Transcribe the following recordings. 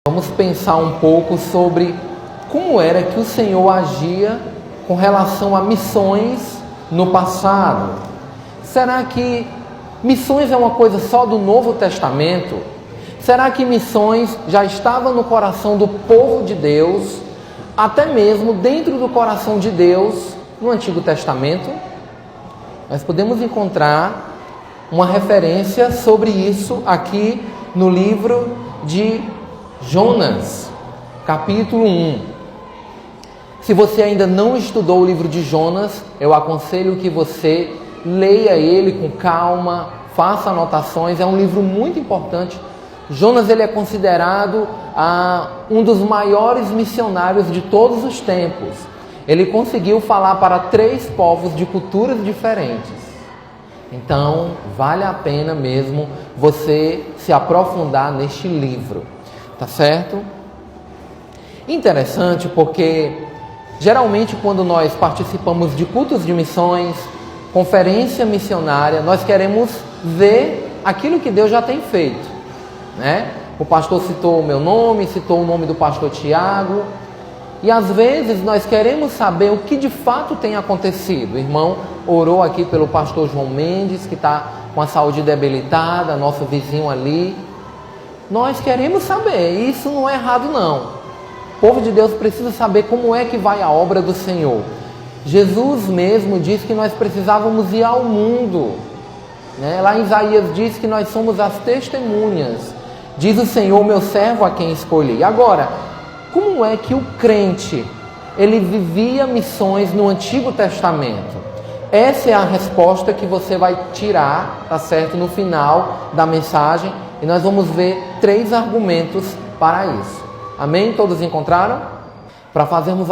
Vamos pensar um pouco sobre como era que o Senhor agia com relação a missões no passado. Será que missões é uma coisa só do Novo Testamento? Será que missões já estavam no coração do povo de Deus, até mesmo dentro do coração de Deus, no Antigo Testamento? Nós podemos encontrar uma referência sobre isso aqui no livro de Jonas, capítulo 1. Se você ainda não estudou o livro de Jonas, eu aconselho que você leia ele com calma, faça anotações. É um livro muito importante. Jonas ele é considerado um dos maiores missionários de todos os tempos. Ele conseguiu falar para 3 povos de culturas diferentes. Então, vale a pena mesmo você se aprofundar neste livro. Tá certo? Interessante porque geralmente quando nós participamos de cultos de missões, conferência missionária, nós queremos ver aquilo que Deus já tem feito, né? O pastor citou o meu nome, citou o nome do pastor Tiago, e às vezes nós queremos saber o que de fato tem acontecido. O irmão orou aqui pelo pastor João Mendes, que está com a saúde debilitada, nosso vizinho ali. Nós queremos saber, e isso não é errado não. O povo de Deus precisa saber como é que vai a obra do Senhor. Jesus mesmo disse que nós precisávamos ir ao mundo, né? Lá em Isaías diz que nós somos as testemunhas. Diz o Senhor, meu servo a quem escolhi. Agora, como é que o crente, ele vivia missões no Antigo Testamento? Essa é a resposta que você vai tirar, tá certo? No final da mensagem. E nós vamos ver 3 argumentos para isso. Amém? Todos encontraram? Para fazermos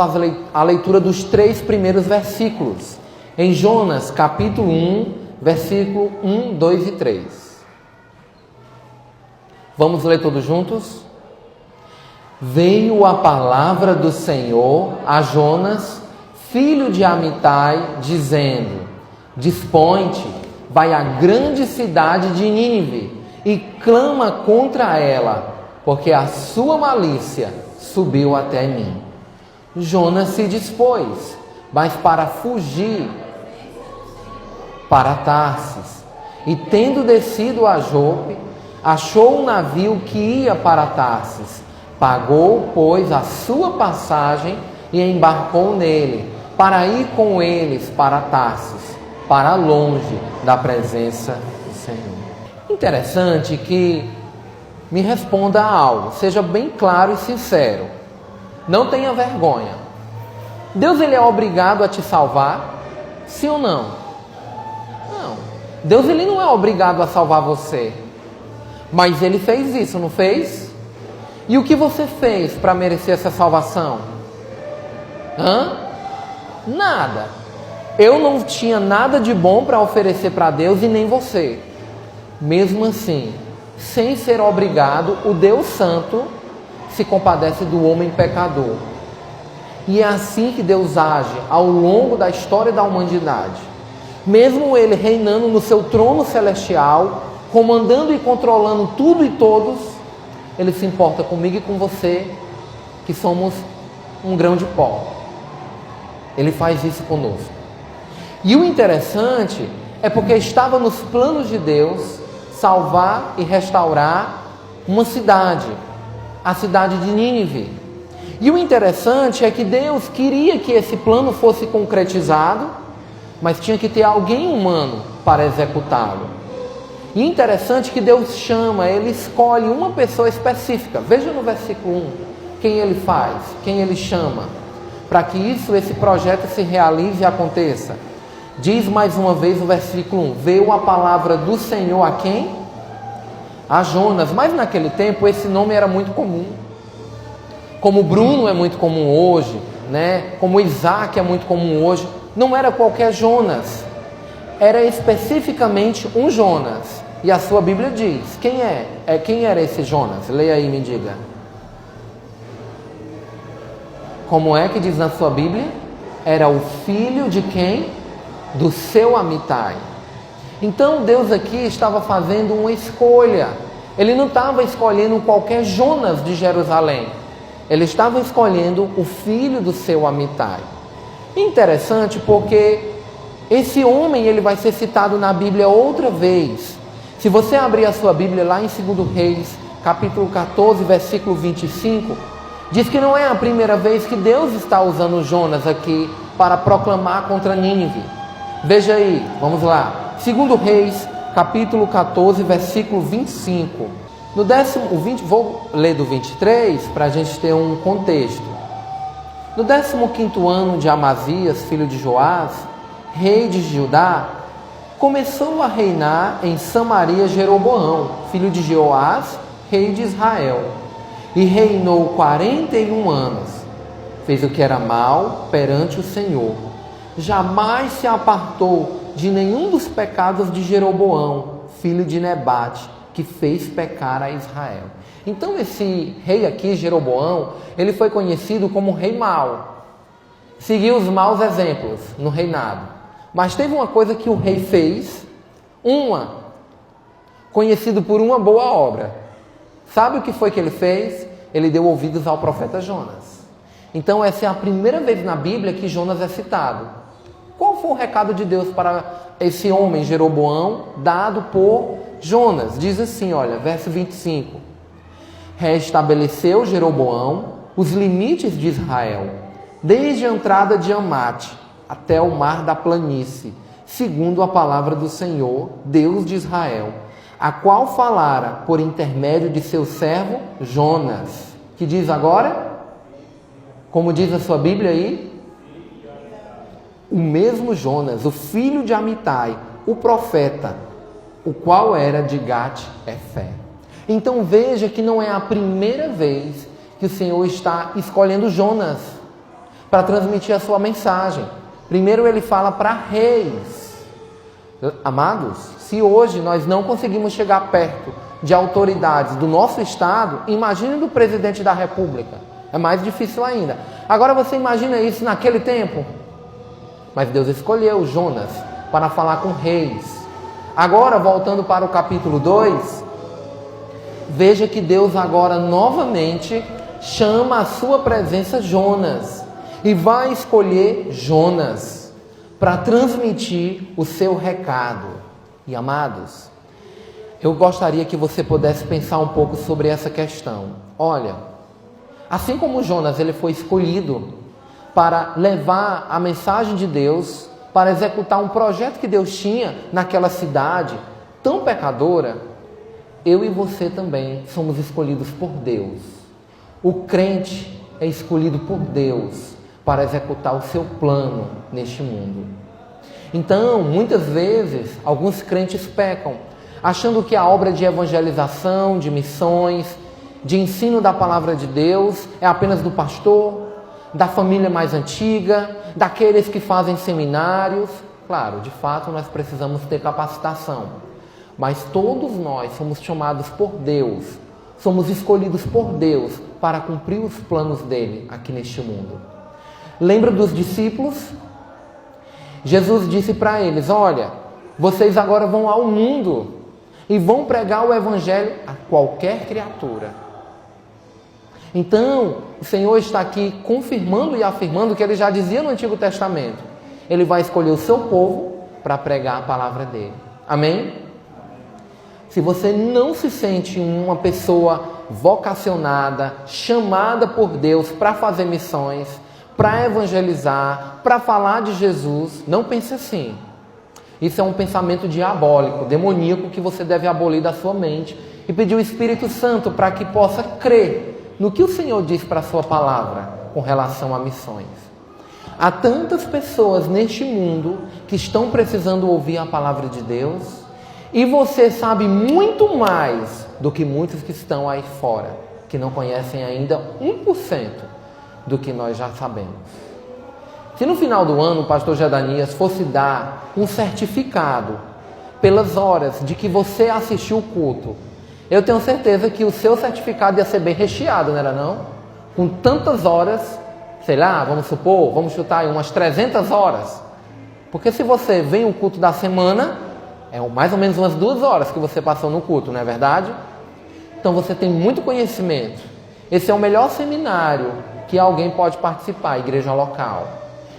a leitura dos 3 primeiros versículos. Em Jonas, capítulo 1, versículo 1, 2 e 3. Vamos ler todos juntos? Veio a palavra do Senhor a Jonas, filho de Amitai, dizendo: Dispõe-te, vai à grande cidade de Nínive, e clama contra ela, porque a sua malícia subiu até mim. Jonas se dispôs, mas para fugir para Tarsis, e tendo descido a Jope, achou um navio que ia para Tarsis. Pagou, pois, a sua passagem e embarcou nele, para ir com eles para Tarsis, para longe da presença do Senhor. Interessante que me responda a algo, seja bem claro e sincero. Não tenha vergonha. Deus ele é obrigado a te salvar? Sim ou não? Não. Deus ele não é obrigado a salvar você. Mas ele fez isso, não fez? E o que você fez para merecer essa salvação? Nada. Eu não tinha nada de bom para oferecer para Deus e nem você. Mesmo assim, sem ser obrigado, o Deus Santo se compadece do homem pecador. E é assim que Deus age ao longo da história da humanidade. Mesmo Ele reinando no seu trono celestial, comandando e controlando tudo e todos, Ele se importa comigo e com você, que somos um grão de pó. Ele faz isso conosco. E o interessante é porque estava nos planos de Deus salvar e restaurar uma cidade, a cidade de Nínive. E o interessante é que Deus queria que esse plano fosse concretizado, mas tinha que ter alguém humano para executá-lo. E interessante que Deus chama, Ele escolhe uma pessoa específica. Veja no versículo 1, quem Ele faz, quem Ele chama, para que esse projeto se realize e aconteça. Diz mais uma vez o versículo 1, veio a palavra do Senhor a quem? A Jonas. Mas naquele tempo esse nome era muito comum. Como Bruno é muito comum hoje, né? Como Isaac é muito comum hoje. Não era qualquer Jonas. Era especificamente um Jonas. E a sua Bíblia diz, quem era esse Jonas? Leia aí e me diga. Como é que diz na sua Bíblia? Era o filho de quem? Do seu Amitai. Então Deus aqui estava fazendo uma escolha. Ele não estava escolhendo qualquer Jonas de Jerusalém. Ele estava escolhendo o filho do seu Amitai. Interessante porque esse homem ele vai ser citado na Bíblia outra vez. Se você abrir a sua Bíblia lá em 2 Reis, capítulo 14, versículo 25, diz que não é a primeira vez que Deus está usando Jonas aqui para proclamar contra Nínive. Veja aí, vamos lá. 2 Reis, capítulo 14, versículo 25. No 20, vou ler do 23 para a gente ter um contexto. No 15º ano de Amazias, filho de Joás, rei de Judá, começou a reinar em Samaria Jeroboão, filho de Joás, rei de Israel, e reinou 41 anos. Fez o que era mal perante o Senhor. Jamais se apartou de nenhum dos pecados de Jeroboão, filho de Nebate, que fez pecar a Israel. Então esse rei aqui, Jeroboão, ele foi conhecido como rei mau. Seguiu os maus exemplos no reinado. Mas teve uma coisa que o rei fez, conhecido por uma boa obra. Sabe o que foi que ele fez? Ele deu ouvidos ao profeta Jonas. Então essa é a primeira vez na Bíblia que Jonas é citado. Qual foi o recado de Deus para esse homem, Jeroboão, dado por Jonas? Diz assim, olha, verso 25. Restabeleceu Jeroboão os limites de Israel, desde a entrada de Amate até o mar da planície, segundo a palavra do Senhor, Deus de Israel, a qual falara por intermédio de seu servo Jonas. Que diz agora? Como diz a sua Bíblia aí? O mesmo Jonas, o filho de Amitai, o profeta, o qual era de Gat-Efé. Então veja que não é a primeira vez que o Senhor está escolhendo Jonas para transmitir a sua mensagem. Primeiro ele fala para reis. Amados, se hoje nós não conseguimos chegar perto de autoridades do nosso estado, imagine do presidente da República. É mais difícil ainda. Agora você imagina isso naquele tempo? Mas Deus escolheu Jonas para falar com reis. Agora, voltando para o capítulo 2, veja que Deus agora novamente chama à sua presença Jonas. E vai escolher Jonas para transmitir o seu recado. E amados, eu gostaria que você pudesse pensar um pouco sobre essa questão. Olha, assim como Jonas ele foi escolhido para levar a mensagem de Deus, para executar um projeto que Deus tinha naquela cidade tão pecadora, eu e você também somos escolhidos por Deus. O crente é escolhido por Deus para executar o seu plano neste mundo. Então, muitas vezes, alguns crentes pecam, achando que a obra de evangelização, de missões, de ensino da palavra de Deus é apenas do pastor, da família mais antiga, daqueles que fazem seminários. Claro, de fato, nós precisamos ter capacitação. Mas todos nós somos chamados por Deus, somos escolhidos por Deus para cumprir os planos dele aqui neste mundo. Lembra dos discípulos? Jesus disse para eles, olha, vocês agora vão ao mundo e vão pregar o evangelho a qualquer criatura. Então, o Senhor está aqui confirmando e afirmando o que ele já dizia no Antigo Testamento. Ele vai escolher o seu povo para pregar a palavra dele. Amém? Se você não se sente uma pessoa vocacionada, chamada por Deus para fazer missões, para evangelizar, para falar de Jesus, não pense assim. Isso é um pensamento diabólico, demoníaco, que você deve abolir da sua mente e pedir o Espírito Santo para que possa crer no que o Senhor diz para a sua palavra com relação a missões. Há tantas pessoas neste mundo que estão precisando ouvir a palavra de Deus, e você sabe muito mais do que muitos que estão aí fora, que não conhecem ainda 1% do que nós já sabemos. Se no final do ano o pastor Gedanias fosse dar um certificado pelas horas de que você assistiu o culto, eu tenho certeza que o seu certificado ia ser bem recheado, não era não? Com tantas horas, sei lá, vamos supor, vamos chutar aí umas 300 horas. Porque se você vem o culto da semana, é mais ou menos umas 2 horas que você passou no culto, não é verdade? Então você tem muito conhecimento. Esse é o melhor seminário que alguém pode participar, a igreja local.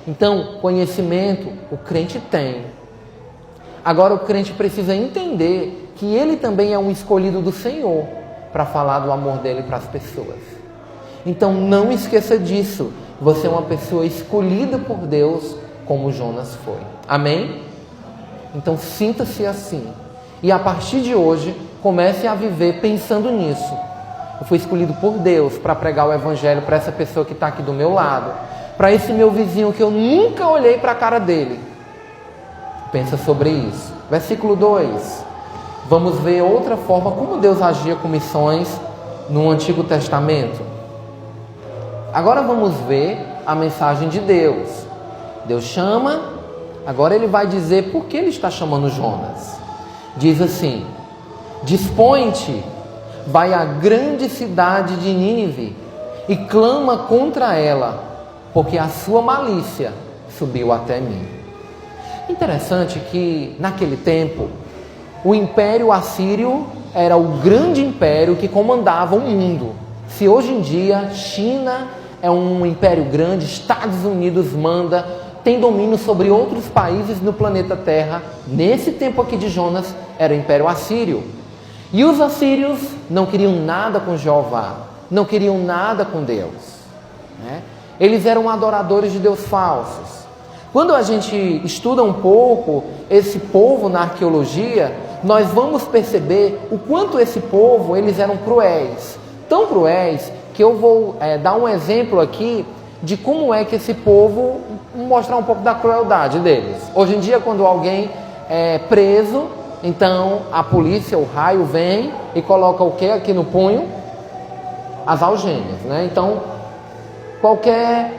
Então, conhecimento o crente tem. Agora o crente precisa entender que ele também é um escolhido do Senhor para falar do amor dele para as pessoas. Então não esqueça disso. Você é uma pessoa escolhida por Deus, como Jonas foi. Amém? Então sinta-se assim. E a partir de hoje, comece a viver pensando nisso. Eu fui escolhido por Deus para pregar o evangelho para essa pessoa que está aqui do meu lado. Para esse meu vizinho que eu nunca olhei para a cara dele. Pensa sobre isso. Versículo 2. Vamos ver outra forma como Deus agia com missões no Antigo Testamento. Agora vamos ver a mensagem de Deus. Deus chama, agora ele vai dizer por que ele está chamando Jonas. Diz assim: dispõe-te, vai à grande cidade de Nínive e clama contra ela, porque a sua malícia subiu até mim. Interessante que naquele tempo o Império Assírio era o grande império que comandava o mundo. Se hoje em dia China é um império grande, Estados Unidos manda, tem domínio sobre outros países no planeta Terra, nesse tempo aqui de Jonas era o Império Assírio. E os assírios não queriam nada com Jeová, não queriam nada com Deus, né? Eles eram adoradores de Deus falsos. Quando a gente estuda um pouco esse povo na arqueologia, nós vamos perceber o quanto esse povo, eles eram cruéis. Tão cruéis que eu vou dar um exemplo aqui de como é que esse povo, mostrar um pouco da crueldade deles. Hoje em dia, quando alguém é preso, então a polícia, o raio vem e coloca o que aqui no punho? As algemas, né? Então, qualquer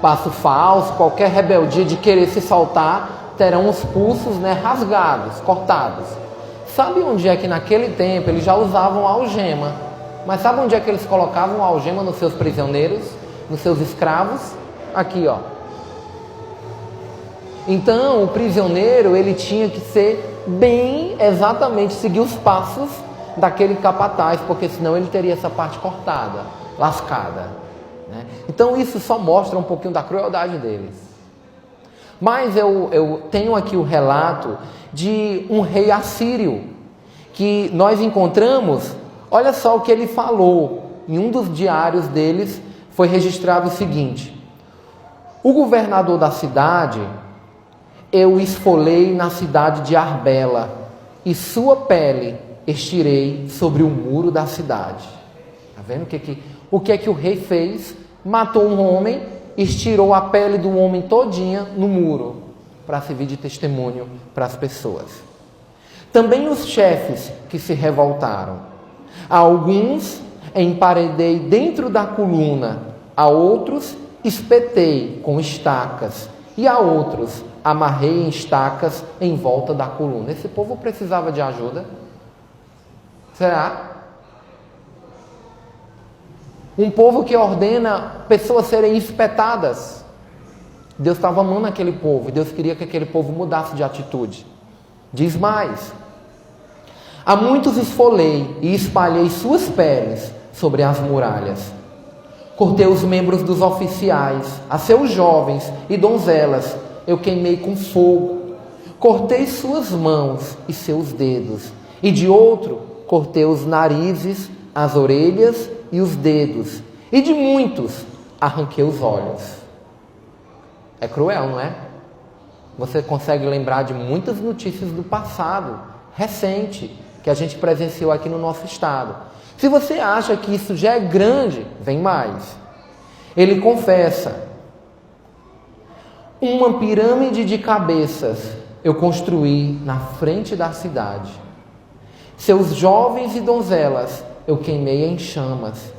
passo falso, qualquer rebeldia de querer se soltar, terão os pulsos, né, rasgados, cortados. Sabe onde é que naquele tempo eles já usavam algema? Mas sabe onde é que eles colocavam a algema nos seus prisioneiros, nos seus escravos? Aqui, ó. Então, o prisioneiro, ele tinha que ser bem, exatamente, seguir os passos daquele capataz, porque senão ele teria essa parte cortada, lascada, né? Então, isso só mostra um pouquinho da crueldade deles. Mas eu tenho aqui o relato de um rei assírio, que nós encontramos. Olha só o que ele falou. Em um dos diários deles foi registrado o seguinte: o governador da cidade eu esfolei na cidade de Arbela, e sua pele estirei sobre o muro da cidade. Está vendo o que é que o rei fez? Matou um homem, estirou a pele do homem todinha no muro, para servir de testemunho para as pessoas. Também os chefes que se revoltaram. A alguns emparedei dentro da coluna, a outros espetei com estacas, e a outros amarrei em estacas em volta da coluna. Esse povo precisava de ajuda? Será? Um povo que ordena pessoas serem espetadas. Deus estava amando aquele povo, e Deus queria que aquele povo mudasse de atitude. Diz mais: a muitos esfolei e espalhei suas peles sobre as muralhas. Cortei os membros dos oficiais, a seus jovens e donzelas eu queimei com fogo. Cortei suas mãos e seus dedos, e de outro cortei os narizes, as orelhas e os dedos, e de muitos arranquei os olhos. É cruel, não é? Você consegue lembrar de muitas notícias do passado, recente, que a gente presenciou aqui no nosso estado. Se você acha que isso já é grande, vem mais. Ele confessa: uma pirâmide de cabeças eu construí na frente da cidade. Seus jovens e donzelas eu queimei em chamas.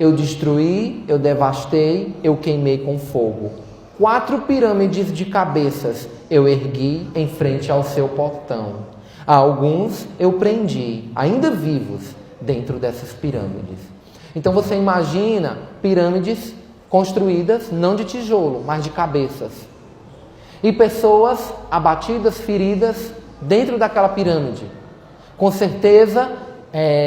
Eu destruí, eu devastei, eu queimei com fogo. 4 pirâmides de cabeças eu ergui em frente ao seu portão. A alguns eu prendi, ainda vivos, dentro dessas pirâmides. Então você imagina pirâmides construídas não de tijolo, mas de cabeças. E pessoas abatidas, feridas, dentro daquela pirâmide. Com certeza,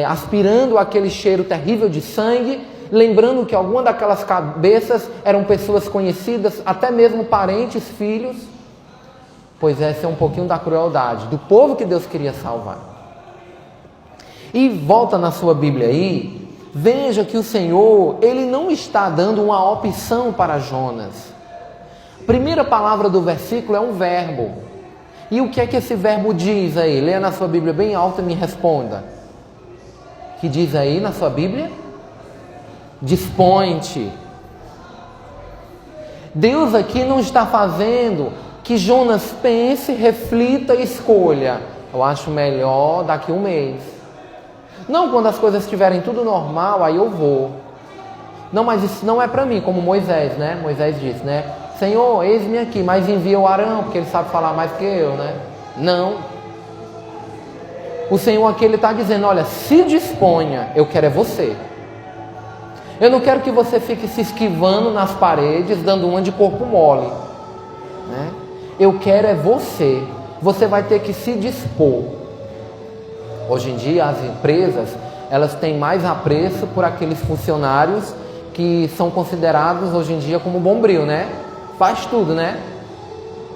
aspirando aquele cheiro terrível de sangue, lembrando que algumas daquelas cabeças eram pessoas conhecidas, até mesmo parentes, filhos. Pois essa é um pouquinho da crueldade do povo que Deus queria salvar. E volta na sua Bíblia aí, veja que o Senhor, Ele não está dando uma opção para Jonas. A primeira palavra do versículo é um verbo. E o que é que esse verbo diz aí? Leia na sua Bíblia bem alta e me responda. O que diz aí na sua Bíblia? Dispõe-te. Deus aqui não está fazendo que Jonas pense, reflita e escolha. Eu acho melhor daqui a um mês. Não, quando as coisas estiverem tudo normal, aí eu vou. Não, mas isso não é para mim, como Moisés, né? Moisés disse, né? Senhor, eis-me aqui, mas envia o Arão, porque ele sabe falar mais que eu, né? Não. O Senhor aqui, Ele está dizendo, olha, se disponha, eu quero é você. Eu não quero que você fique se esquivando nas paredes, dando uma de corpo mole, né? Eu quero é você. Você vai ter que se dispor. Hoje em dia, as empresas, elas têm mais apreço por aqueles funcionários que são considerados hoje em dia como bombril, né? Faz tudo, né?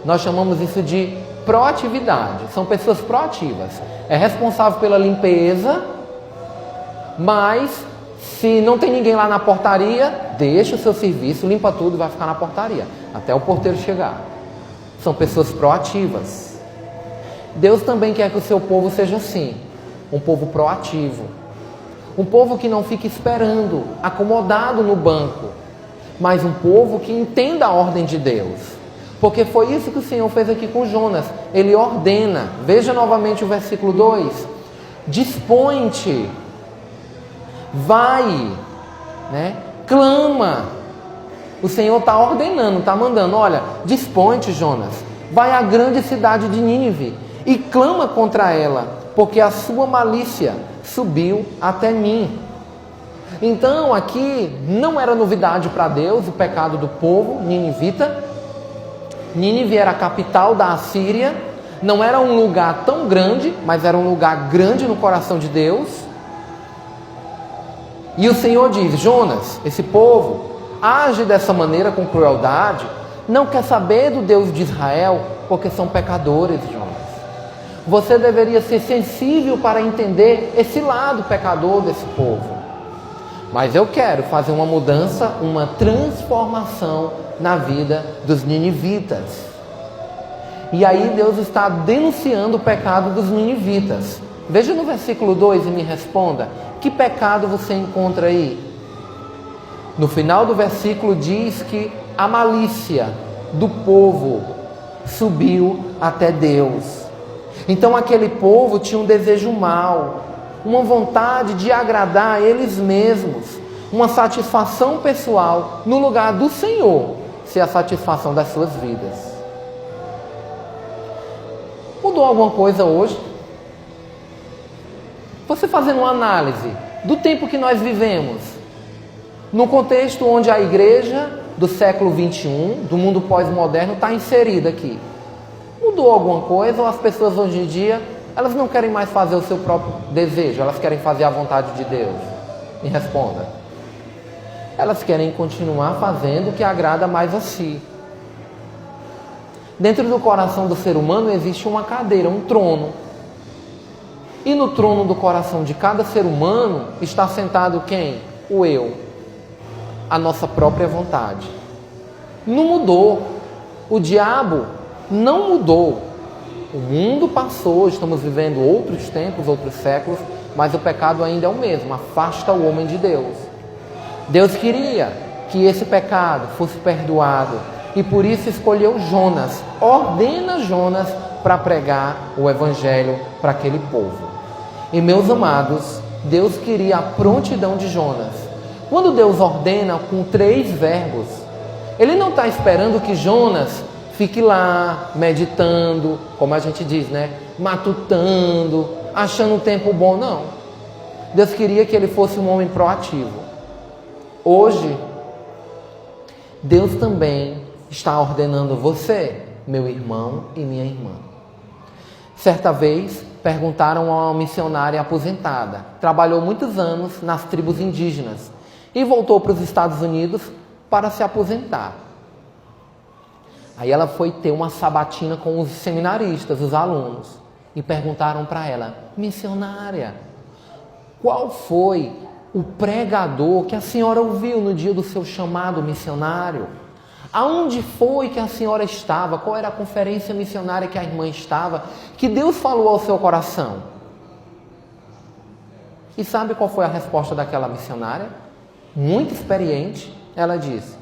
Nós chamamos isso de proatividade. São pessoas proativas. É responsável pela limpeza, mas se não tem ninguém lá na portaria, deixa o seu serviço, limpa tudo e vai ficar na portaria, até o porteiro chegar. São pessoas proativas. Deus também quer que o seu povo seja assim, um povo proativo. Um povo que não fique esperando, acomodado no banco, mas um povo que entenda a ordem de Deus. Porque foi isso que o Senhor fez aqui com Jonas. Ele ordena. Veja novamente o versículo 2. Dispõe-te. Vai. Né? Clama. O Senhor está ordenando, está mandando. Olha, dispõe-te, Jonas. Vai à grande cidade de Nínive e clama contra ela, porque a sua malícia subiu até mim. Então aqui não era novidade para Deus o pecado do povo ninivita. Nínive era a capital da Assíria. Não era um lugar tão grande, mas era um lugar grande no coração de Deus. E o Senhor diz, Jonas, esse povo age dessa maneira com crueldade, não quer saber do Deus de Israel, porque são pecadores, Jonas. Você deveria ser sensível para entender esse lado pecador desse povo. Mas eu quero fazer uma mudança, uma transformação na vida dos ninivitas. E aí Deus está denunciando o pecado dos ninivitas. Veja no versículo 2 e me responda, que pecado você encontra aí? No final do versículo diz que a malícia do povo subiu até Deus. Então aquele povo tinha um desejo mau, uma vontade de agradar a eles mesmos, uma satisfação pessoal, no lugar do Senhor ser a satisfação das suas vidas. Mudou alguma coisa hoje? Você fazendo uma análise do tempo que nós vivemos, no contexto onde a igreja do século 21, do mundo pós-moderno, está inserida aqui. Mudou alguma coisa ou as pessoas hoje em dia, elas não querem mais fazer o seu próprio desejo, elas querem fazer a vontade de Deus? Me responda. Elas querem continuar fazendo o que agrada mais a si. Dentro do coração do ser humano existe uma cadeira, um trono. E no trono do coração de cada ser humano está sentado quem? O eu. A nossa própria vontade. Não mudou. O diabo não mudou. O mundo passou, estamos vivendo outros tempos, outros séculos, mas o pecado ainda é o mesmo, afasta o homem de Deus. Deus queria que esse pecado fosse perdoado e por isso escolheu Jonas, ordena Jonas para pregar o evangelho para aquele povo. E meus amados, Deus queria a prontidão de Jonas. Quando Deus ordena com 3 verbos, Ele não está esperando que Jonas fique lá, meditando, como a gente diz, né? Matutando, achando um tempo bom, não. Deus queria que ele fosse um homem proativo. Hoje, Deus também está ordenando você, meu irmão e minha irmã. Certa vez, perguntaram a uma missionária aposentada. Trabalhou muitos anos nas tribos indígenas e voltou para os Estados Unidos para se aposentar. Aí ela foi ter uma sabatina com os seminaristas, os alunos, e perguntaram para ela: missionária, qual foi o pregador que a senhora ouviu no dia do seu chamado missionário? Aonde foi que a senhora estava? Qual era a conferência missionária que a irmã estava? Que Deus falou ao seu coração? E sabe qual foi a resposta daquela missionária? Muito experiente, ela disse: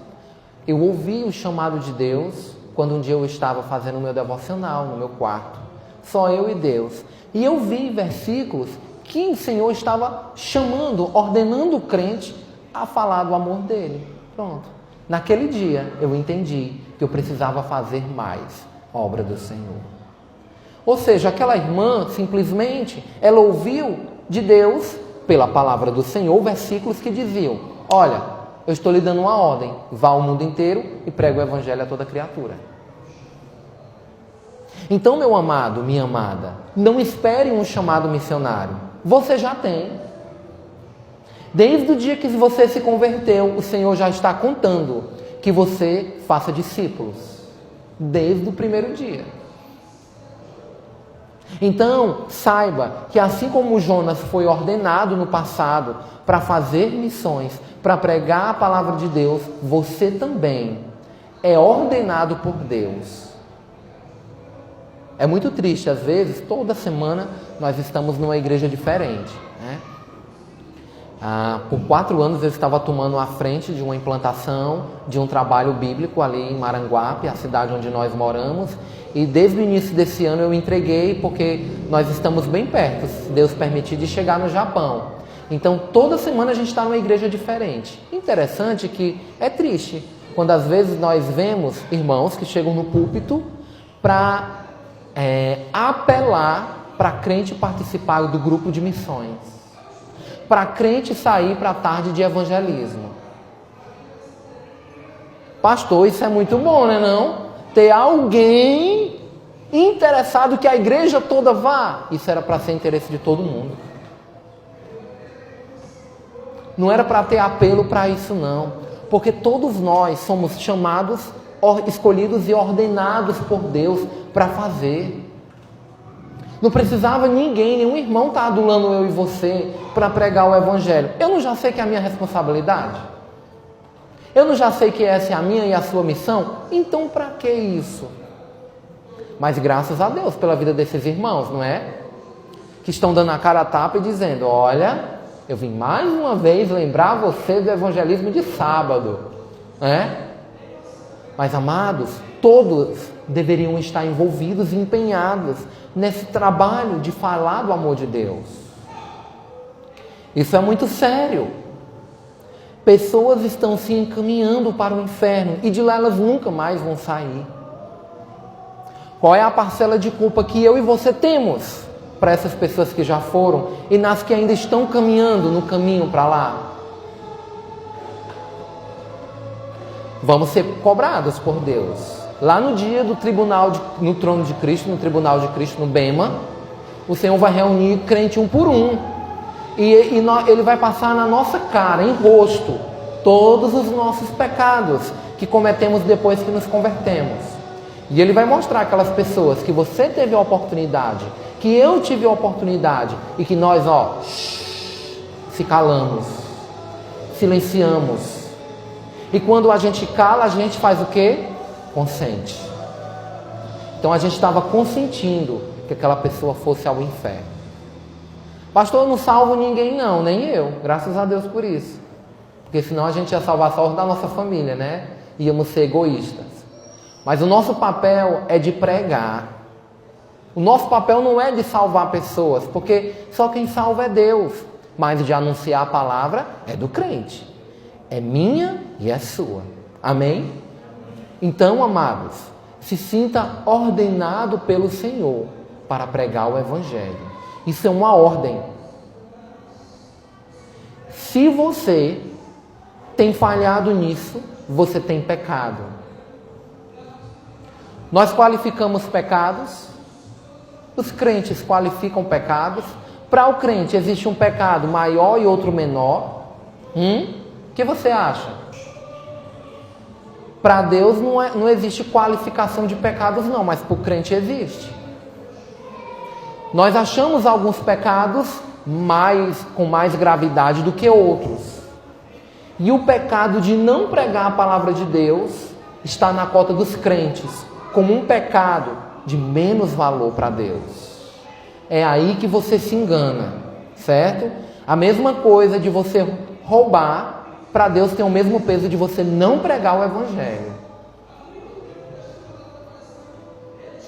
eu ouvi o chamado de Deus quando um dia eu estava fazendo o meu devocional no meu quarto. Só eu e Deus. E eu vi versículos que o Senhor estava chamando, ordenando o crente a falar do amor dele. Pronto. Naquele dia eu entendi que eu precisava fazer mais a obra do Senhor. Ou seja, aquela irmã simplesmente, ela ouviu de Deus, pela palavra do Senhor, versículos que diziam: olha, eu estou lhe dando uma ordem, vá ao mundo inteiro e pregue o evangelho a toda criatura. Então, meu amado, minha amada, não espere um chamado missionário. Você já tem. Desde o dia que você se converteu, o Senhor já está contando que você faça discípulos. Desde o primeiro dia. Então, saiba que assim como Jonas foi ordenado no passado para fazer missões, para pregar a palavra de Deus, você também é ordenado por Deus. É muito triste, às vezes, toda semana nós estamos numa igreja diferente, né? Por 4 anos eu estava tomando a frente de uma implantação, de um trabalho bíblico ali em Maranguape, a cidade onde nós moramos. E desde o início desse ano eu entreguei, porque nós estamos bem perto, se Deus permitir, de chegar no Japão. Então toda semana a gente está numa igreja diferente. Interessante que é triste, quando às vezes nós vemos irmãos que chegam no púlpito para apelar para crente participar do grupo de missões. Para crente sair para a tarde de evangelismo. Pastor, isso é muito bom, né não? Ter alguém interessado que a igreja toda vá. Isso era para ser interesse de todo mundo. Não era para ter apelo para isso não. Porque todos nós somos chamados, escolhidos e ordenados por Deus para fazer. Não precisava ninguém, nenhum irmão estar adulando eu e você para pregar o evangelho. Eu não já sei que é a minha responsabilidade? Eu não já sei que essa é a minha e a sua missão? Então para que isso? Mas graças a Deus pela vida desses irmãos, não é? Que estão dando a cara a tapa e dizendo: olha, eu vim mais uma vez lembrar você do evangelismo de sábado, né? Mas amados, todos deveriam estar envolvidos e empenhados nesse trabalho de falar do amor de Deus. Isso é muito sério. Pessoas estão se encaminhando para o inferno e de lá elas nunca mais vão sair. Qual é a parcela de culpa que eu e você temos para essas pessoas que já foram e nas que ainda estão caminhando no caminho para lá? Vamos ser cobrados por Deus. Lá no dia do tribunal, no trono de Cristo, no tribunal de Cristo, no Bema, o Senhor vai reunir crente um por um. E Ele vai passar na nossa cara, em rosto, todos os nossos pecados que cometemos depois que nos convertemos. E Ele vai mostrar aquelas pessoas que você teve a oportunidade, que eu tive a oportunidade, e que nós, se calamos, silenciamos. E quando a gente cala, a gente faz o quê? Consente. Então a gente estava consentindo que aquela pessoa fosse ao inferno. Pastor, eu não salvo ninguém não, nem eu. Graças a Deus por isso. Porque senão a gente ia salvar só os da nossa família, né? Íamos ser egoístas. Mas o nosso papel é de pregar. O nosso papel não é de salvar pessoas, porque só quem salva é Deus. Mas de anunciar a palavra é do crente. É minha e é sua. Amém? Então, amados, se sinta ordenado pelo Senhor para pregar o evangelho. Isso é uma ordem. Se você tem falhado nisso, você tem pecado. Nós qualificamos pecados Os crentes qualificam pecados. Para o crente existe um pecado maior e outro menor. O que você acha? Para Deus não existe qualificação de pecados não, mas para o crente existe. Nós achamos alguns pecados com mais gravidade do que outros. E o pecado de não pregar a palavra de Deus está na cota dos crentes, como um pecado de menos valor para Deus. É aí que você se engana, certo? A mesma coisa de você roubar, para Deus tem o mesmo peso de você não pregar o Evangelho.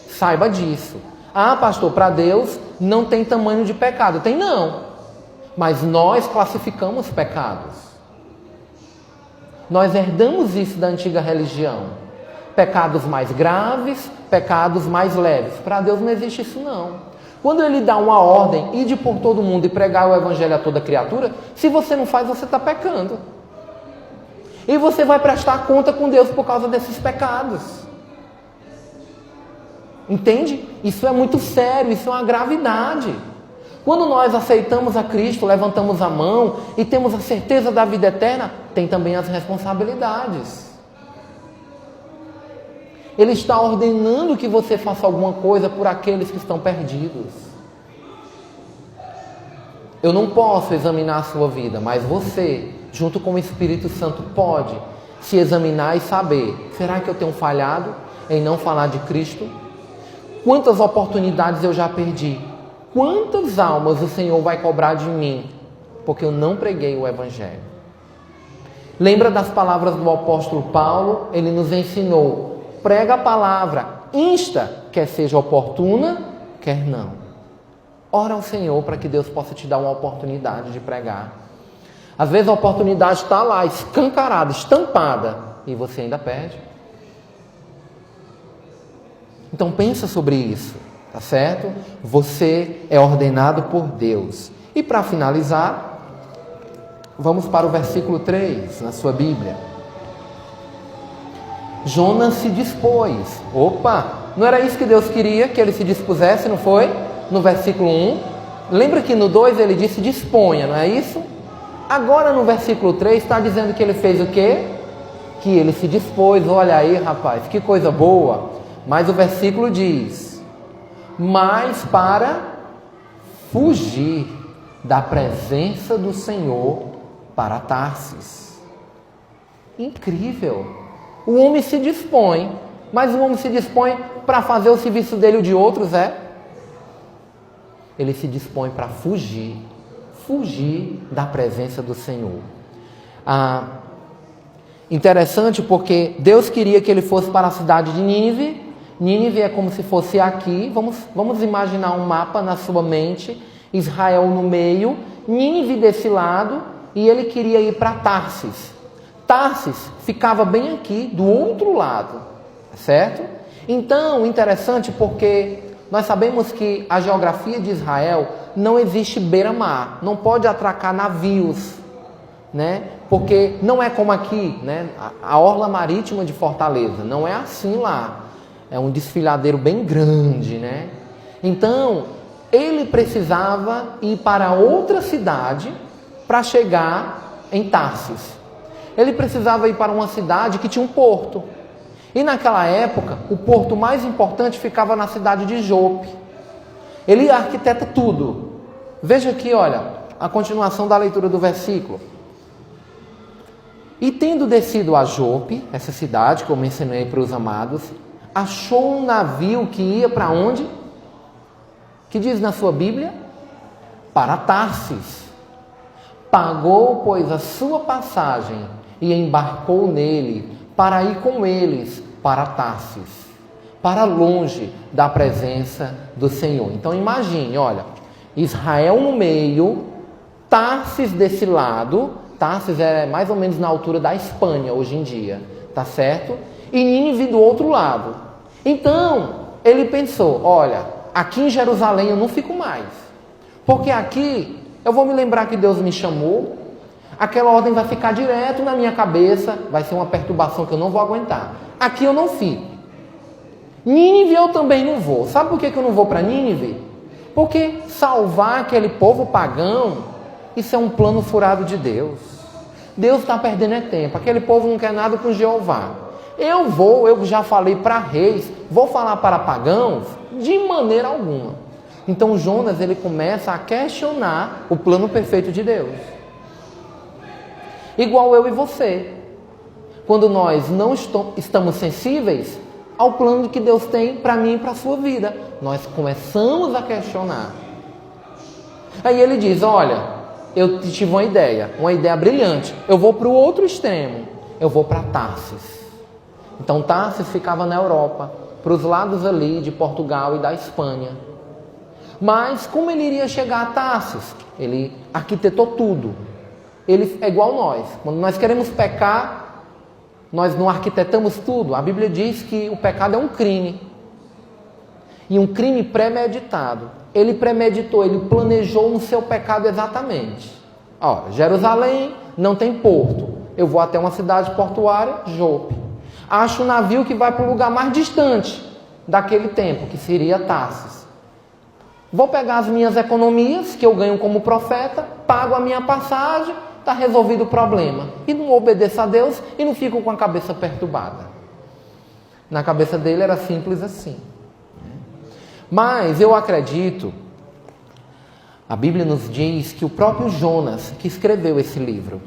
Saiba disso. Ah, pastor, para Deus não tem tamanho de pecado. Tem não. Mas nós classificamos pecados. Nós herdamos isso da antiga religião. Pecados mais graves, pecados mais leves. Para Deus não existe isso não. Quando Ele dá uma ordem, ide por todo mundo e pregar o Evangelho a toda criatura, se você não faz, você está pecando. E você vai prestar conta com Deus por causa desses pecados. Entende? Isso é muito sério, isso é uma gravidade. Quando nós aceitamos a Cristo, levantamos a mão e temos a certeza da vida eterna, tem também as responsabilidades. Ele está ordenando que você faça alguma coisa por aqueles que estão perdidos. Eu não posso examinar a sua vida, mas você, junto com o Espírito Santo, pode se examinar e saber: será que eu tenho falhado em não falar de Cristo? Quantas oportunidades eu já perdi? Quantas almas o Senhor vai cobrar de mim porque eu não preguei o Evangelho? Lembra das palavras do apóstolo Paulo? Ele nos ensinou: prega a palavra, insta, quer seja oportuna, quer não. Ora ao Senhor para que Deus possa te dar uma oportunidade de pregar. Às vezes a oportunidade está lá, escancarada, estampada, e você ainda perde. Então pensa sobre isso, tá certo? Você é ordenado por Deus. E para finalizar, vamos para o versículo 3 na sua Bíblia. Jonas se dispôs. Opa, não era isso que Deus queria, que ele se dispusesse, não foi? No versículo 1. Lembra que no 2 ele disse disponha, não é isso? Agora no versículo 3 está dizendo que ele fez o quê? Que ele se dispôs. Olha aí, rapaz, que coisa boa. Mas o versículo diz: mas para fugir da presença do Senhor para Tarsis. Incrível. O homem se dispõe, mas o homem se dispõe para fazer o serviço dele ou de outros, é? Ele se dispõe para fugir da presença do Senhor. Interessante porque Deus queria que ele fosse para a cidade de Nínive. Nínive é como se fosse aqui. Vamos imaginar um mapa na sua mente. Israel no meio, Nínive desse lado, e ele queria ir para Tarsis. Tarsis ficava bem aqui, do outro lado, certo? Então, interessante porque nós sabemos que a geografia de Israel não existe beira-mar, não pode atracar navios, né? Porque não é como aqui, né? A orla marítima de Fortaleza, não é assim lá. É um desfiladeiro bem grande, né? Então, ele precisava ir para outra cidade para chegar em Tarsis. Ele precisava ir para uma cidade que tinha um porto. E naquela época, o porto mais importante ficava na cidade de Jope. Ele arquiteta tudo. Veja aqui, olha, a continuação da leitura do versículo. E tendo descido a Jope, essa cidade que eu mencionei para os amados, achou um navio que ia para onde? Que diz na sua Bíblia? Para Tarsis. Pagou, pois, a sua passagem e embarcou nele para ir com eles para Tarsis, para longe da presença do Senhor. Então imagine, olha, Israel no meio, Tarsis desse lado. Tarsis é mais ou menos na altura da Espanha hoje em dia, tá certo? E Nínive do outro lado. Então, ele pensou: olha, aqui em Jerusalém eu não fico mais, porque aqui eu vou me lembrar que Deus me chamou, aquela ordem vai ficar direto na minha cabeça, vai ser uma perturbação que eu não vou aguentar. Aqui eu não fico. Nínive eu também não vou. Sabe por que eu não vou para Nínive? Porque salvar aquele povo pagão, isso é um plano furado de Deus. Deus está perdendo tempo. Aquele povo não quer nada com Jeová. Eu já falei para reis, vou falar para pagãos? De maneira alguma. Então Jonas, ele começa a questionar o plano perfeito de Deus. Igual eu e você. Quando nós não estamos sensíveis ao plano que Deus tem para mim e para a sua vida, nós começamos a questionar. Aí ele diz, olha, eu tive uma ideia brilhante. Eu vou para o outro extremo, eu vou para Tarsis. Então Tarsis ficava na Europa, para os lados ali de Portugal e da Espanha. Mas como ele iria chegar a Tarsis? Ele arquitetou tudo. Ele é igual nós. Quando nós queremos pecar, nós não arquitetamos tudo. A Bíblia diz que o pecado é um crime. E um crime premeditado. Ele premeditou, ele planejou no seu pecado exatamente. Ó, Jerusalém não tem porto. Eu vou até uma cidade portuária, Jope. Acho um navio que vai para o lugar mais distante daquele tempo, que seria Tarsis. Vou pegar as minhas economias, que eu ganho como profeta, pago a minha passagem, está resolvido o problema. E não obedeço a Deus e não fico com a cabeça perturbada. Na cabeça dele era simples assim. Mas eu acredito, a Bíblia nos diz que o próprio Jonas que escreveu esse livro.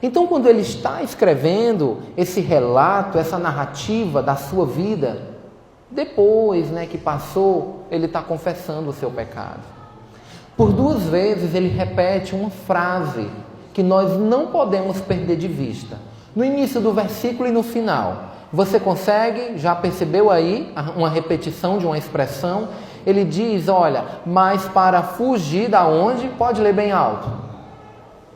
Então quando ele está escrevendo esse relato, essa narrativa da sua vida, depois que passou, ele está confessando o seu pecado. Por 2 vezes ele repete uma frase que nós não podemos perder de vista. No início do versículo e no final. Você consegue, já percebeu aí uma repetição de uma expressão? Ele diz, olha, mas para fugir da onde? Pode ler bem alto.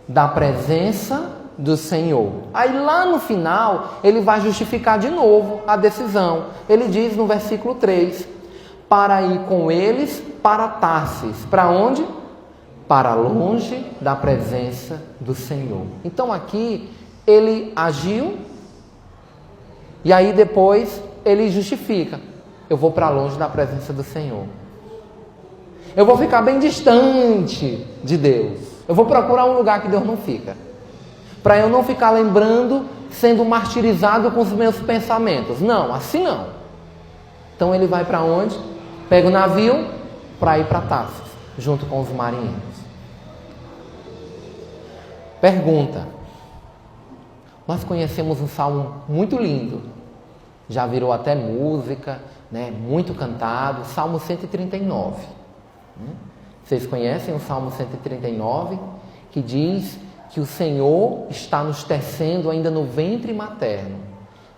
Da presença do Senhor. Aí lá no final, ele vai justificar de novo a decisão. Ele diz no versículo 3, para ir com eles para Tarsis. Para onde? Para longe da presença do Senhor. Então aqui ele agiu e aí depois ele justifica. Eu vou para longe da presença do Senhor. Eu vou ficar bem distante de Deus. Eu vou procurar um lugar que Deus não fica. Para eu não ficar lembrando, sendo martirizado com os meus pensamentos. Não, assim não. Então ele vai para onde? Pega o navio para ir para Tarsis, junto com os marinheiros. Pergunta. Nós conhecemos um salmo muito lindo. Já virou até música, muito cantado. Salmo 139. Vocês conhecem o Salmo 139? Que diz que o Senhor está nos tecendo ainda no ventre materno.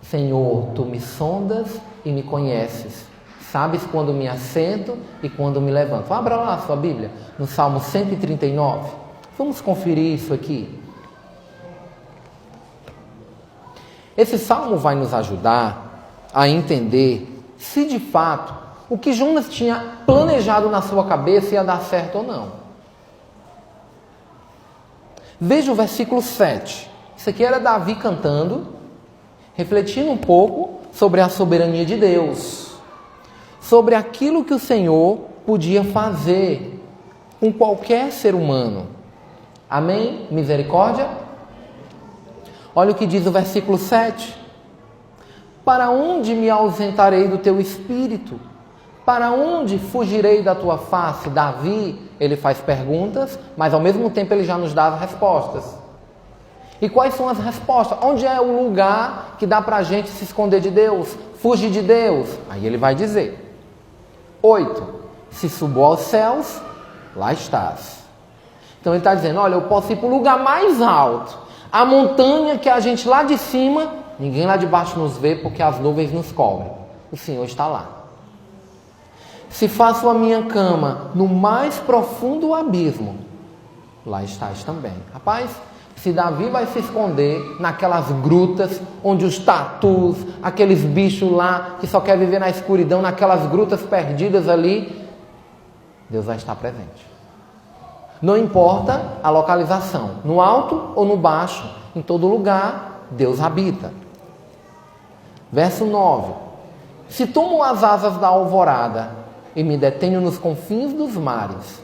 Senhor, Tu me sondas e me conheces. Sabes quando me assento e quando me levanto. Abra lá a sua Bíblia, no Salmo 139. Vamos conferir isso aqui. Esse salmo vai nos ajudar a entender se de fato o que Jonas tinha planejado na sua cabeça ia dar certo ou não. Veja o versículo 7. Isso aqui era Davi cantando, refletindo um pouco sobre a soberania de Deus, sobre aquilo que o Senhor podia fazer com qualquer ser humano. Amém? Misericórdia? Olha o que diz o versículo 7. Para onde me ausentarei do teu espírito? Para onde fugirei da tua face? Davi, ele faz perguntas, mas ao mesmo tempo ele já nos dá as respostas. E quais são as respostas? Onde é o lugar que dá para a gente se esconder de Deus? Fugir de Deus? Aí ele vai dizer. 8. Se subo aos céus, lá estás. Então ele está dizendo, olha, eu posso ir para o lugar mais alto. A montanha que a gente lá de cima, ninguém lá de baixo nos vê porque as nuvens nos cobrem. O Senhor está lá. Se faço a minha cama no mais profundo abismo, lá estás também. Rapaz, se Davi vai se esconder naquelas grutas onde os tatus, aqueles bichos lá que só quer viver na escuridão, naquelas grutas perdidas ali, Deus vai estar presente. Não importa a localização, no alto ou no baixo, em todo lugar, Deus habita. Verso 9. Se tomo as asas da alvorada e me detenho nos confins dos mares,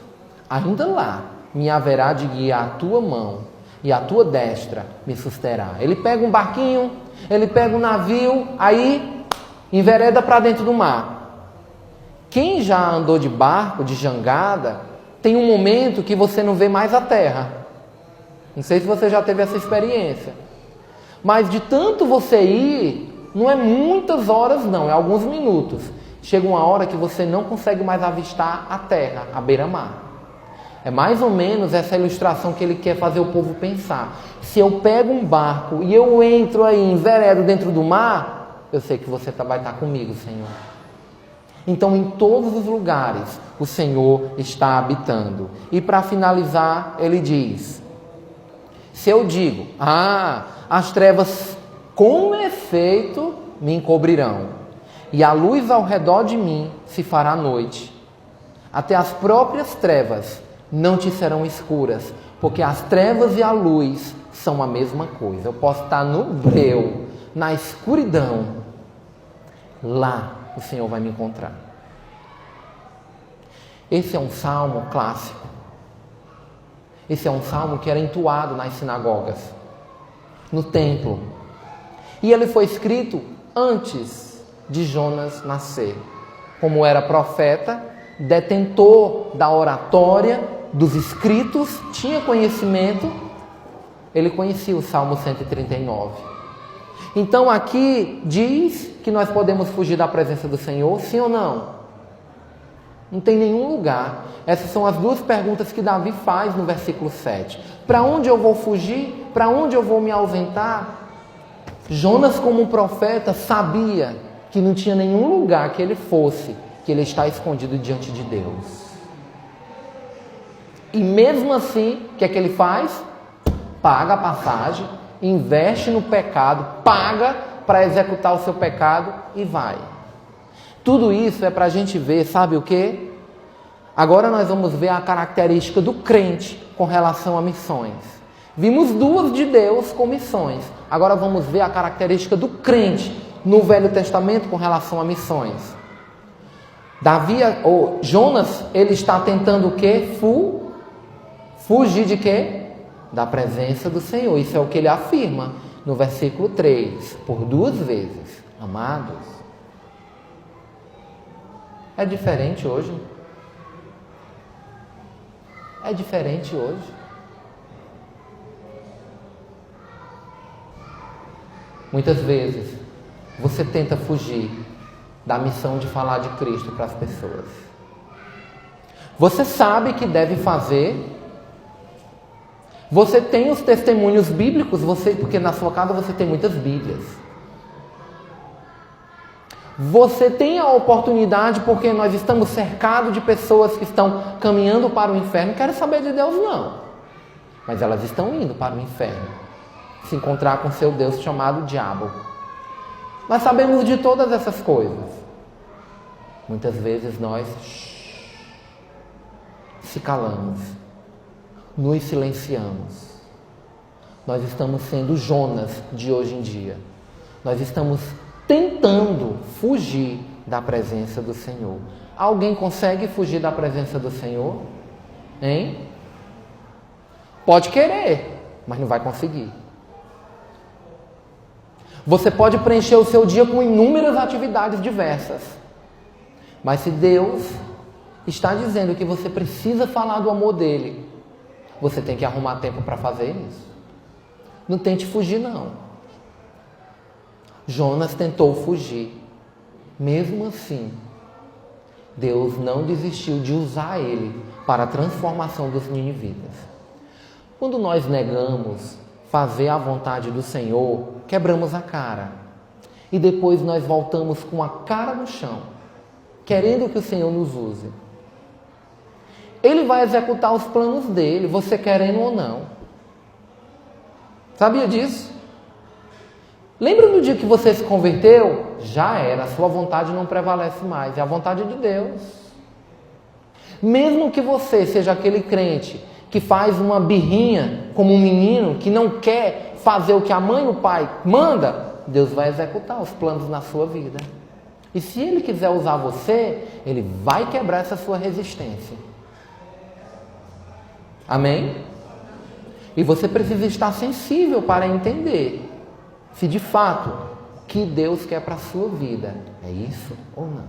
ainda lá me haverá de guiar a tua mão e a tua destra me susterá. Ele pega um barquinho, ele pega um navio, aí envereda para dentro do mar. Quem já andou de barco, de jangada, tem um momento que você não vê mais a terra. Não sei se você já teve essa experiência. Mas de tanto você ir, não é muitas horas não, é alguns minutos. Chega uma hora que você não consegue mais avistar a terra, a beira-mar. É mais ou menos essa ilustração que ele quer fazer o povo pensar. Se eu pego um barco e eu entro aí, enveredo dentro do mar, eu sei que você vai estar comigo, Senhor. Então, em todos os lugares, o Senhor está habitando. E para finalizar, ele diz: se eu digo, as trevas com efeito me encobrirão, e a luz ao redor de mim se fará noite, até as próprias trevas não te serão escuras, porque as trevas e a luz são a mesma coisa. Eu posso estar no breu, na escuridão, lá o Senhor vai me encontrar. Esse é um salmo clássico. Esse é um salmo que era entoado nas sinagogas, no templo. E ele foi escrito antes de Jonas nascer. Como era profeta, detentor da oratória, dos escritos, tinha conhecimento, ele conhecia o Salmo 139. Então aqui diz que nós podemos fugir da presença do Senhor, sim ou não? Não tem nenhum lugar. Essas são as duas perguntas que Davi faz no versículo 7. Para onde eu vou fugir? Para onde eu vou me ausentar? Jonas, como um profeta, sabia que não tinha nenhum lugar que ele fosse, que ele está escondido diante de Deus. E mesmo assim, o que é que ele faz? Paga a passagem, investe no pecado, paga para executar o seu pecado e vai. Tudo isso é para a gente ver, sabe o quê? Agora nós vamos ver a característica do crente com relação a missões. Vimos duas de Deus com missões. Agora vamos ver a característica do crente no Velho Testamento com relação a missões. Jonas, ele está tentando o quê? Fugir de quê? Da presença do Senhor. Isso é o que ele afirma no versículo 3, por duas vezes. Amados, é diferente hoje? É diferente hoje? Muitas vezes você tenta fugir da missão de falar de Cristo para as pessoas. Você sabe que deve fazer. Você tem os testemunhos bíblicos, porque na sua casa você tem muitas Bíblias. Você tem a oportunidade, porque nós estamos cercados de pessoas que estão caminhando para o inferno. Não querem saber de Deus, não. Mas elas estão indo para o inferno, se encontrar com seu Deus chamado Diabo. Nós sabemos de todas essas coisas. Muitas vezes nós se calamos, nos silenciamos. Nós estamos sendo Jonas de hoje em dia. Nós estamos tentando fugir da presença do Senhor. Alguém consegue fugir da presença do Senhor? Hein? Pode querer, mas não vai conseguir. Você pode preencher o seu dia com inúmeras atividades diversas. Mas se Deus está dizendo que você precisa falar do amor dele, você tem que arrumar tempo para fazer isso. Não tente fugir, não. Jonas tentou fugir. Mesmo assim, Deus não desistiu de usar ele para a transformação dos ninivitas. Quando nós negamos fazer a vontade do Senhor, quebramos a cara. E depois nós voltamos com a cara no chão, querendo que o Senhor nos use. Ele vai executar os planos dele, você querendo ou não. Sabia disso? Lembra no dia que você se converteu? Já era, a sua vontade não prevalece mais, é a vontade de Deus. Mesmo que você seja aquele crente que faz uma birrinha como um menino, que não quer fazer o que a mãe e o pai manda, Deus vai executar os planos na sua vida. E se Ele quiser usar você, Ele vai quebrar essa sua resistência. Amém? E você precisa estar sensível para entender se de fato o que Deus quer para a sua vida é isso ou não.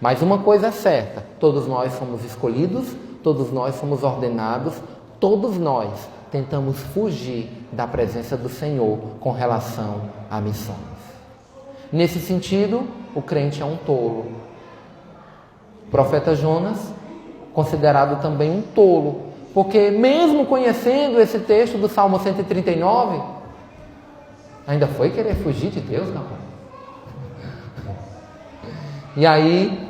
Mas uma coisa é certa, todos nós somos escolhidos, todos nós somos ordenados, todos nós tentamos fugir da presença do Senhor com relação a missões. Nesse sentido, o crente é um tolo. O profeta Jonas, considerado também um tolo, porque mesmo conhecendo esse texto do Salmo 139, ainda foi querer fugir de Deus, não? E aí,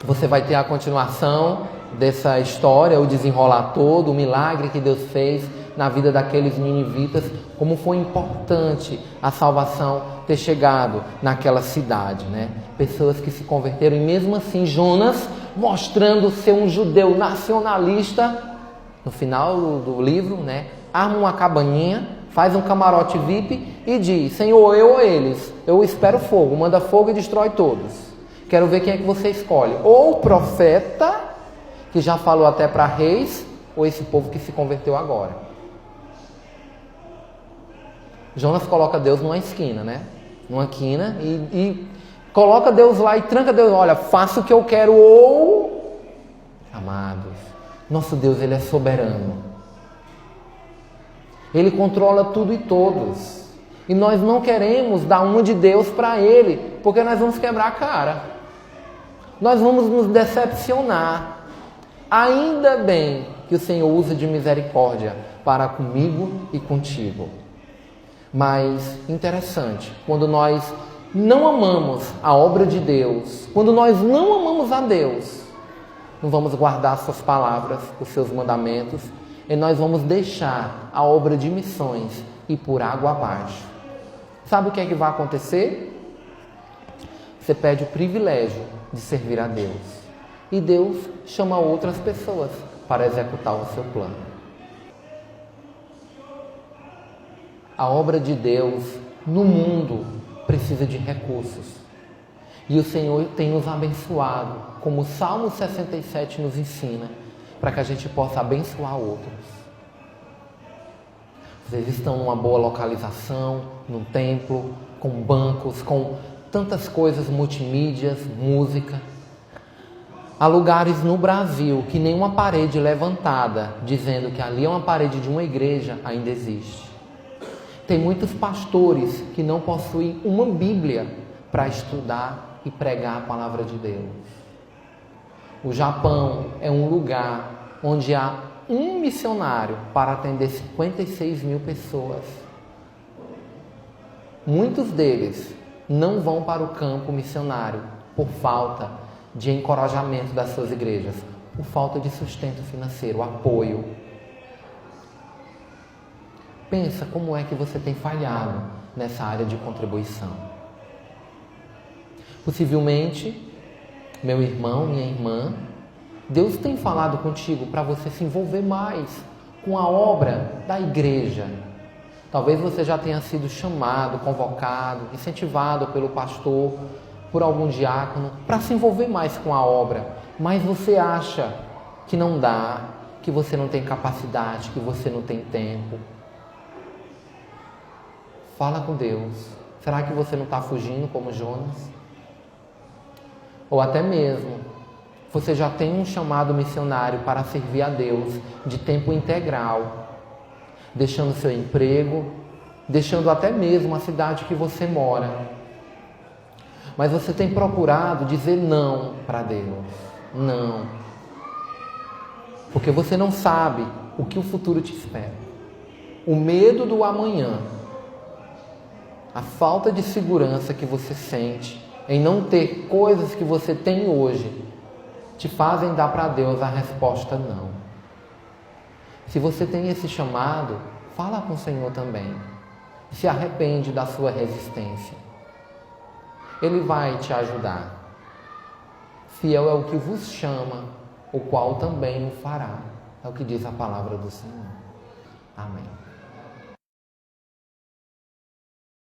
você vai ter a continuação dessa história, o desenrolar todo, o milagre que Deus fez na vida daqueles ninivitas, como foi importante a salvação ter chegado naquela cidade, né? Pessoas que se converteram e mesmo assim Jonas, mostrando ser um judeu nacionalista, no final do livro, né? Arma uma cabaninha, faz um camarote VIP e diz: Senhor, eu ou eles, eu espero fogo, manda fogo e destrói todos. Quero ver quem é que você escolhe. Ou o profeta, que já falou até para reis, ou esse povo que se converteu agora. Jonas coloca Deus numa esquina, né? Numa quina e coloca Deus lá e tranca Deus. Olha, faça o que eu quero ou... Amados, nosso Deus, Ele é soberano. Ele controla tudo e todos. E nós não queremos dar uma de Deus para Ele, porque nós vamos quebrar a cara. Nós vamos nos decepcionar. Ainda bem que o Senhor usa de misericórdia para comigo e contigo. Mas interessante, quando nós não amamos a obra de Deus, quando nós não amamos a Deus, não vamos guardar suas palavras, os seus mandamentos, e nós vamos deixar a obra de missões ir por água abaixo. Sabe o que é que vai acontecer? Você perde o privilégio de servir a Deus. E Deus chama outras pessoas para executar o seu plano. A obra de Deus no mundo precisa de recursos. E o Senhor tem nos abençoado, como o Salmo 67 nos ensina, para que a gente possa abençoar outros. Vocês estão numa boa localização, num templo, com bancos, com tantas coisas, multimídias, música. Há lugares no Brasil que nenhuma parede levantada, dizendo que ali é uma parede de uma igreja, ainda existe. Tem muitos pastores que não possuem uma Bíblia para estudar e pregar a palavra de Deus. O Japão é um lugar onde há um missionário para atender 56 mil pessoas. Muitos deles não vão para o campo missionário por falta de encorajamento das suas igrejas, por falta de sustento financeiro, apoio. Pensa como é que você tem falhado nessa área de contribuição. Possivelmente, meu irmão, minha irmã, Deus tem falado contigo para você se envolver mais com a obra da igreja. Talvez você já tenha sido chamado, convocado, incentivado pelo pastor, por algum diácono, para se envolver mais com a obra. Mas você acha que não dá, que você não tem capacidade, que você não tem tempo. Fala com Deus. Será que você não está fugindo como Jonas? Ou até mesmo, você já tem um chamado missionário para servir a Deus de tempo integral, deixando seu emprego, deixando até mesmo a cidade que você mora. Mas você tem procurado dizer não para Deus. Não. Porque você não sabe o que o futuro te espera. O medo do amanhã, a falta de segurança que você sente em não ter coisas que você tem hoje, te fazem dar para Deus a resposta não. Se você tem esse chamado, fala com o Senhor também. Se arrepende da sua resistência. Ele vai te ajudar. Fiel é o que vos chama, o qual também o fará. É o que diz a palavra do Senhor. Amém.